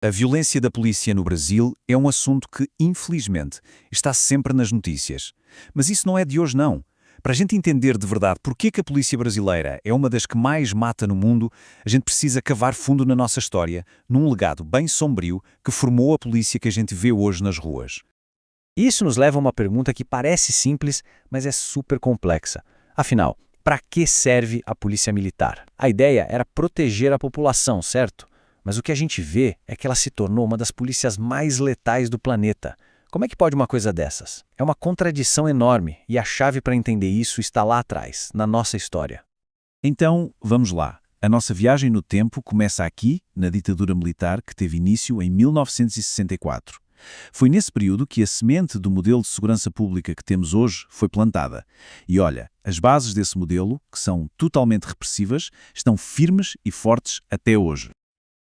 A violência da polícia no Brasil é um assunto que, infelizmente, está sempre nas notícias. Mas isso não é de hoje, não. Para a gente entender de verdade porque que a polícia brasileira é uma das que mais mata no mundo, a gente precisa cavar fundo na nossa história, num legado bem sombrio que formou a polícia que a gente vê hoje nas ruas. Isso nos leva a uma pergunta que parece simples, mas é super complexa. Afinal, para que serve a polícia militar? A ideia era proteger a população, certo? Mas o que a gente vê é que ela se tornou uma das polícias mais letais do planeta. Como é que pode uma coisa dessas? É uma contradição enorme, e a chave para entender isso está lá atrás, na nossa história. Então, vamos lá. A nossa viagem no tempo começa aqui, na ditadura militar que teve início em 1964. Foi nesse período que a semente do modelo de segurança pública que temos hoje foi plantada. E olha, as bases desse modelo, que são totalmente repressivas, estão firmes e fortes até hoje.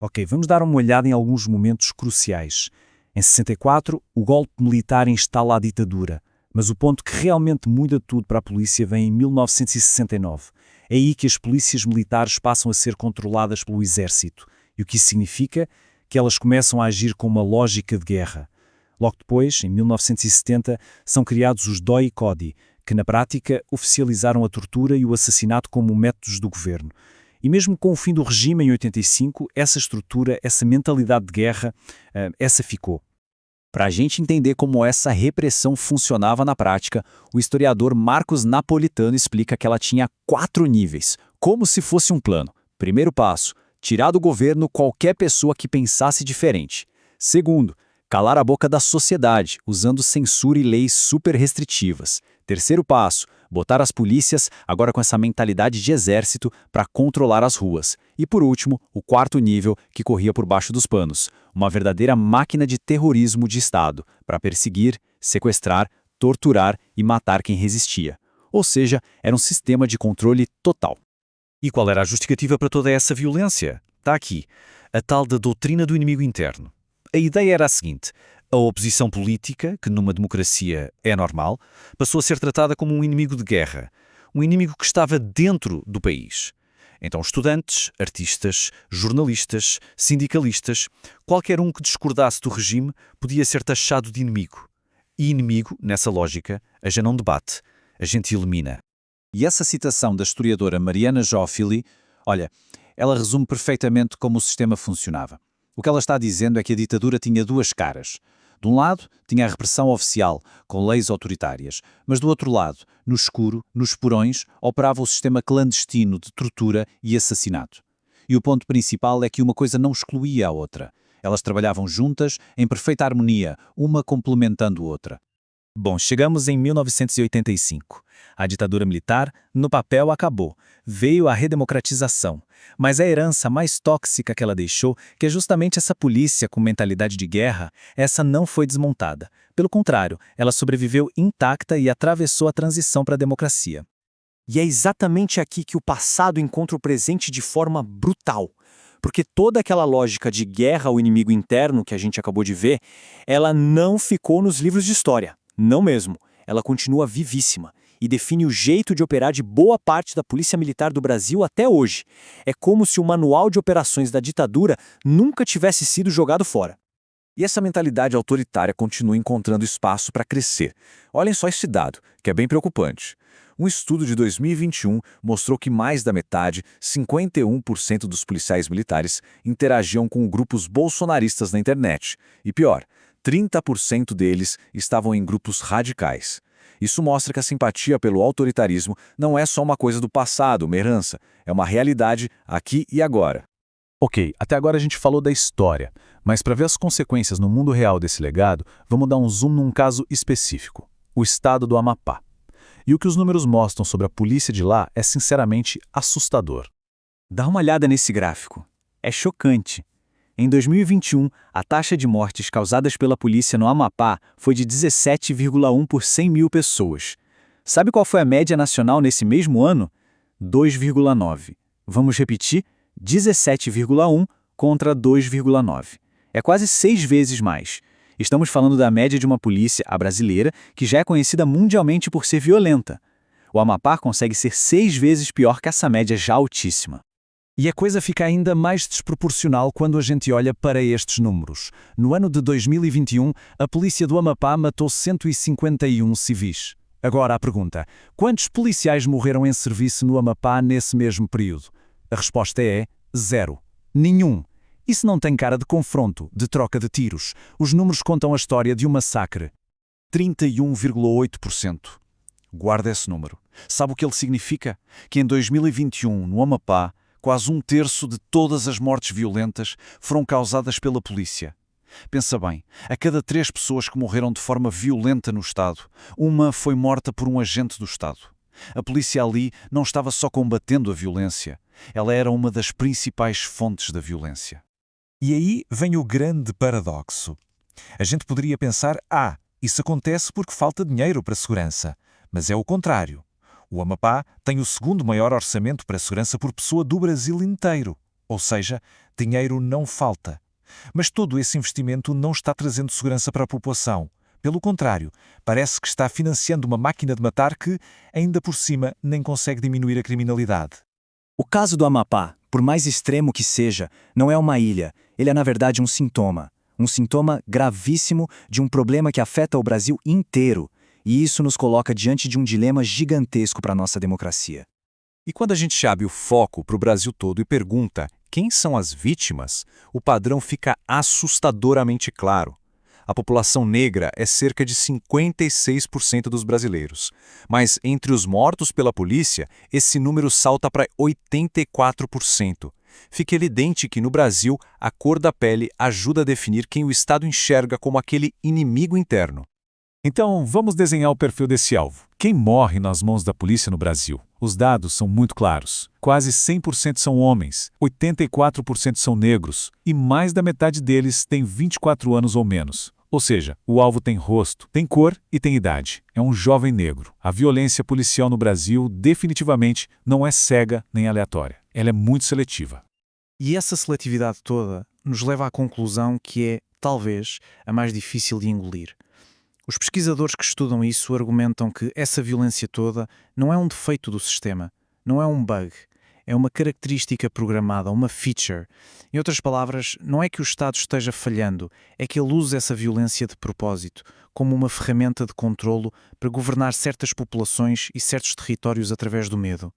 Ok, vamos dar uma olhada em alguns momentos cruciais. Em 64, o golpe militar instala a ditadura, mas o ponto que realmente muda tudo para a polícia vem em 1969. É aí que as polícias militares passam a ser controladas pelo exército. E o que isso significa? Que elas começam a agir com uma lógica de guerra. Logo depois, em 1970, são criados os DOI e CODI, que na prática oficializaram a tortura e o assassinato como métodos do governo. E mesmo com o fim do regime em 85, essa estrutura, essa mentalidade de guerra, essa ficou. Para a gente entender como essa repressão funcionava na prática, o historiador Marcos Napolitano explica que ela tinha 4 níveis, como se fosse um plano. Primeiro passo, tirar do governo qualquer pessoa que pensasse diferente. Segundo, calar a boca da sociedade, usando censura e leis super restritivas. Terceiro passo, botar as polícias, agora com essa mentalidade de exército, para controlar as ruas. E por último, o quarto nível, que corria por baixo dos panos. Uma verdadeira máquina de terrorismo de Estado, para perseguir, sequestrar, torturar e matar quem resistia. Ou seja, era um sistema de controle total. E qual era a justificativa para toda essa violência? Está aqui, a tal da doutrina do inimigo interno. A ideia era a seguinte: a oposição política, que numa democracia é normal, passou a ser tratada como um inimigo de guerra, um inimigo que estava dentro do país. Então estudantes, artistas, jornalistas, sindicalistas, qualquer um que discordasse do regime podia ser taxado de inimigo. E inimigo, nessa lógica, a gente não debate, a gente elimina. E essa citação da historiadora Mariana Joffili, olha, ela resume perfeitamente como o sistema funcionava. O que ela está dizendo é que a ditadura tinha duas caras. De um lado, tinha a repressão oficial, com leis autoritárias, mas do outro lado, no escuro, nos porões, operava o sistema clandestino de tortura e assassinato. E o ponto principal é que uma coisa não excluía a outra. Elas trabalhavam juntas, em perfeita harmonia, uma complementando a outra. Bom, chegamos em 1985. A ditadura militar, no papel, acabou. Veio a redemocratização. Mas a herança mais tóxica que ela deixou, que é justamente essa polícia com mentalidade de guerra, essa não foi desmontada. Pelo contrário, ela sobreviveu intacta e atravessou a transição para a democracia. E é exatamente aqui que o passado encontra o presente de forma brutal. Porque toda aquela lógica de guerra ao inimigo interno que a gente acabou de ver, ela não ficou nos livros de história. Não mesmo. Ela continua vivíssima e define o jeito de operar de boa parte da Polícia Militar do Brasil até hoje. É como se o manual de operações da ditadura nunca tivesse sido jogado fora. E essa mentalidade autoritária continua encontrando espaço para crescer. Olhem só esse dado, que é bem preocupante. Um estudo de 2021 mostrou que mais da metade, 51% dos policiais militares, interagiam com grupos bolsonaristas na internet. E pior, 30% deles estavam em grupos radicais. Isso mostra que a simpatia pelo autoritarismo não é só uma coisa do passado, uma herança, é uma realidade aqui e agora. Ok, até agora a gente falou da história, mas para ver as consequências no mundo real desse legado, vamos dar um zoom num caso específico, o estado do Amapá. E o que os números mostram sobre a polícia de lá é sinceramente assustador. Dá uma olhada nesse gráfico. É chocante. Em 2021, a taxa de mortes causadas pela polícia no Amapá foi de 17,1 por 100 mil pessoas. Sabe qual foi a média nacional nesse mesmo ano? 2,9. Vamos repetir? 17,1 contra 2,9. É quase 6 vezes mais. Estamos falando da média de uma polícia, a brasileira, que já é conhecida mundialmente por ser violenta. O Amapá consegue ser 6 vezes pior que essa média já altíssima. E a coisa fica ainda mais desproporcional quando a gente olha para estes números. No ano de 2021, a polícia do Amapá matou 151 civis. Agora a pergunta: quantos policiais morreram em serviço no Amapá nesse mesmo período? A resposta é 0. Nenhum. Isso não tem cara de confronto, de troca de tiros. Os números contam a história de um massacre. 31,8%. Guarda esse número. Sabe o que ele significa? Que em 2021, no Amapá, quase 1/3 de todas as mortes violentas foram causadas pela polícia. Pensa bem, a cada 3 pessoas que morreram de forma violenta no Estado, uma foi morta por um agente do Estado. A polícia ali não estava só combatendo a violência, ela era uma das principais fontes da violência. E aí vem o grande paradoxo. A gente poderia pensar, isso acontece porque falta dinheiro para a segurança. Mas é o contrário. O Amapá tem o segundo maior orçamento para a segurança por pessoa do Brasil inteiro. Ou seja, dinheiro não falta. Mas todo esse investimento não está trazendo segurança para a população. Pelo contrário, parece que está financiando uma máquina de matar que, ainda por cima, nem consegue diminuir a criminalidade. O caso do Amapá, por mais extremo que seja, não é uma ilha. Ele é, na verdade, um sintoma. Um sintoma gravíssimo de um problema que afeta o Brasil inteiro. E isso nos coloca diante de um dilema gigantesco para a nossa democracia. E quando a gente abre o foco para o Brasil todo e pergunta quem são as vítimas, o padrão fica assustadoramente claro. A população negra é cerca de 56% dos brasileiros. Mas entre os mortos pela polícia, esse número salta para 84%. Fica evidente que no Brasil, a cor da pele ajuda a definir quem o Estado enxerga como aquele inimigo interno. Então, vamos desenhar o perfil desse alvo. Quem morre nas mãos da polícia no Brasil? Os dados são muito claros. Quase 100% são homens, 84% são negros e mais da metade deles tem 24 anos ou menos. Ou seja, o alvo tem rosto, tem cor e tem idade. É um jovem negro. A violência policial no Brasil definitivamente não é cega nem aleatória. Ela é muito seletiva. E essa seletividade toda nos leva à conclusão que é, talvez, a mais difícil de engolir. Os pesquisadores que estudam isso argumentam que essa violência toda não é um defeito do sistema, não é um bug, é uma característica programada, uma feature. Em outras palavras, não é que o Estado esteja falhando, é que ele usa essa violência de propósito, como uma ferramenta de controlo para governar certas populações e certos territórios através do medo.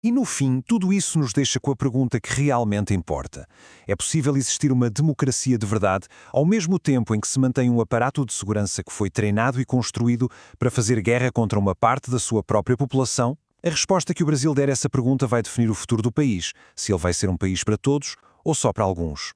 E no fim, tudo isso nos deixa com a pergunta que realmente importa. É possível existir uma democracia de verdade ao mesmo tempo em que se mantém um aparato de segurança que foi treinado e construído para fazer guerra contra uma parte da sua própria população? A resposta que o Brasil der a essa pergunta vai definir o futuro do país, se ele vai ser um país para todos ou só para alguns.